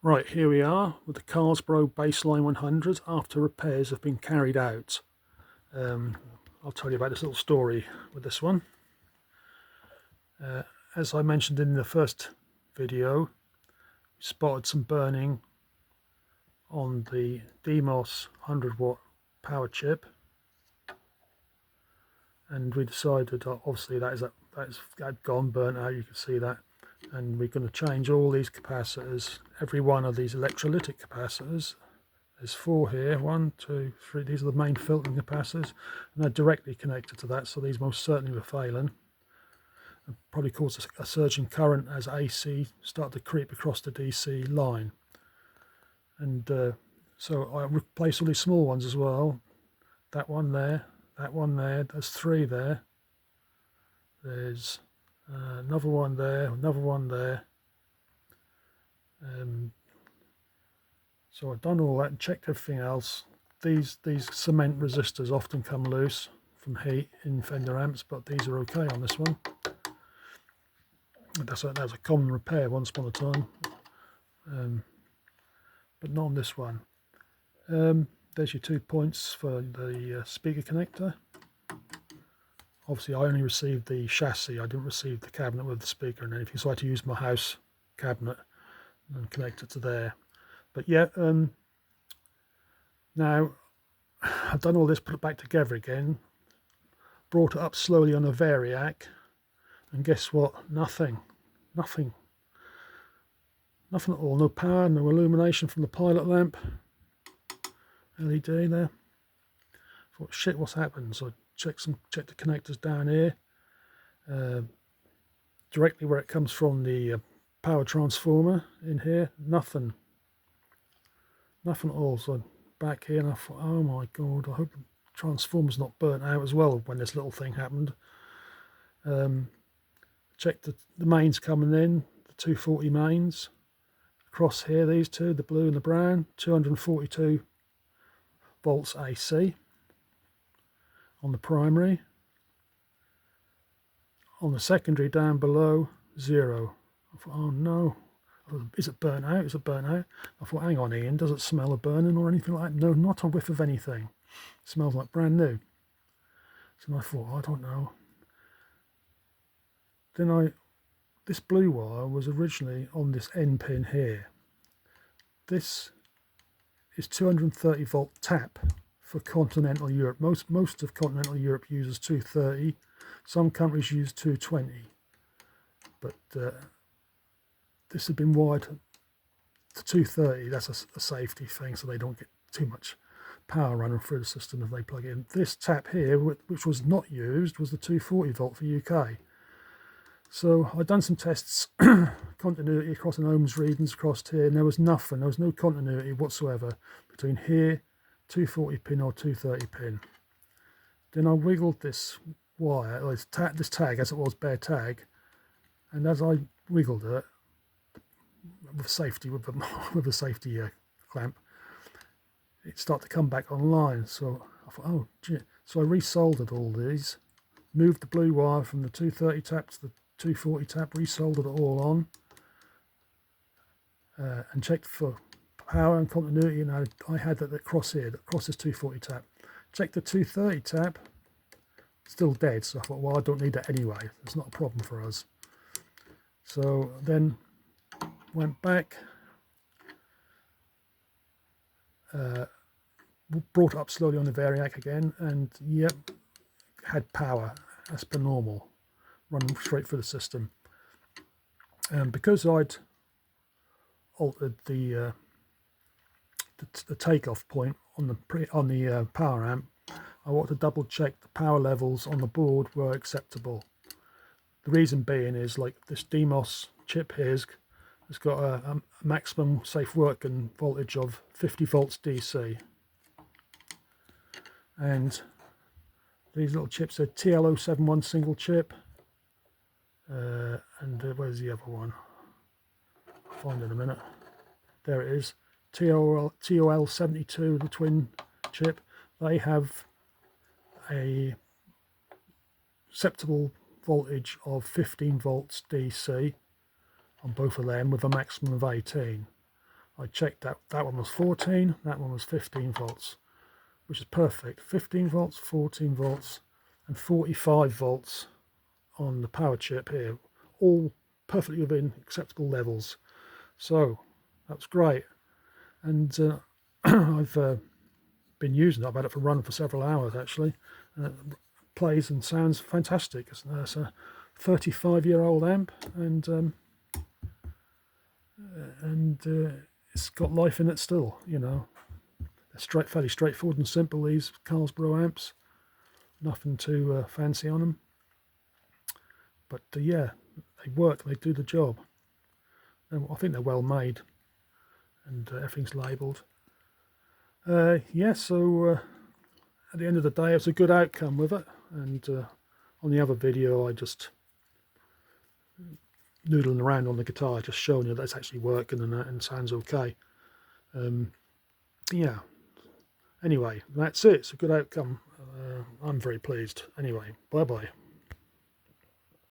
Right, here we are with the Carlsbro Bassline 100 after repairs have been carried out. I'll tell you about this little story with this one. As I mentioned in the first video, we spotted some burning on the DMOS 100-watt power chip, and we decided obviously that had gone burnt out, you can see that, and we're going to change all these capacitors, every one of these electrolytic capacitors. There's 4 here, 1, 2, 3, these are the main filtering capacitors, and they're directly connected to that, so these most certainly were failing. It probably caused a surge in current as AC started to creep across the DC line. And so I replaced all these small ones as well. That one there, there's 3 there. There's another one there, another one there. So I've done all that and checked everything else. These cement resistors often come loose from heat in Fender amps, but these are okay on this one. That was a common repair once upon a time, but not on this one. There's your 2 points for the speaker connector. Obviously I only received the chassis, I didn't receive the cabinet with the speaker and anything, so I had to use my house cabinet and connect it to there. But yeah, now I've done all this, put it back together again, brought it up slowly on a variac, and guess what? Nothing at all. No power, no illumination from the pilot lamp, LED there. I thought, shit, what's happened? So I checked the connectors down here, directly where it comes from the power transformer in here. Nothing at all. So back here, and I thought, oh my god, I hope the transformer's not burnt out as well when this little thing happened. Checked the mains coming in, the 240 mains across here, these two, the blue and the brown, 242 volts AC on the primary. On the secondary down below, 0. I thought, oh no, is it burnt out? Is it burnt out? I thought, hang on, Ian, does it smell of burning or anything like that? No, not a whiff of anything. It smells like brand new. So I thought, I don't know. Then this blue wire was originally on this end pin here. This is 230 volt tap for continental Europe. Most of continental Europe uses 230. Some countries use 220. But this had been wired to 230. That's a safety thing, so they don't get too much power running through the system if they plug in. This tap here, which was not used, was the 240 volt for UK. So I'd done some tests, continuity across an ohms readings across here, and there was nothing. There was no continuity whatsoever between here, 240 pin or 230 pin. Then I wiggled this wire, or this tag, as it was bare tag, and as I wiggled it with a safety clamp, it started to come back online. So I thought, oh gee. So I resoldered all these, moved the blue wire from the 230 tap to the 240 tap, resoldered it all on, and checked for power and continuity, and I had that across here, across this 240 tap. Checked the 230 tap, still dead, so I thought, well, I don't need that anyway, it's not a problem for us. So then went back, brought it up slowly on the variac again, and yep, had power as per normal, running straight through the system. Because I'd altered the takeoff point on the power amp, I wanted to double check the power levels on the board were acceptable. The reason being is, like, this DMOS chip here has got a maximum safe working voltage of 50 volts DC, and these little chips are TL071 single chip, and where's the other one? I'll find it in a minute. There it is, TOL72, the twin chip. They have a acceptable voltage of 15 volts DC on both of them, with a maximum of 18. I checked that one was 14, that one was 15 volts, which is perfect. 15 volts, 14 volts, and 45 volts on the power chip here, all perfectly within acceptable levels. So that's great. And I've been using it. I've had it for running for several hours actually. Plays and sounds fantastic. It's a 35-year-old amp, and it's got life in it still. You know, they're fairly straightforward and simple. These Carlsbro amps, nothing too fancy on them. But yeah, they work. They do the job. I think they're well made, and everything's labelled. Yeah, so at the end of the day, it's a good outcome with it. And on the other video, I just noodling around on the guitar, just showing you that it's actually working and sounds okay. Yeah. Anyway, that's it. It's a good outcome. I'm very pleased. Anyway, bye bye.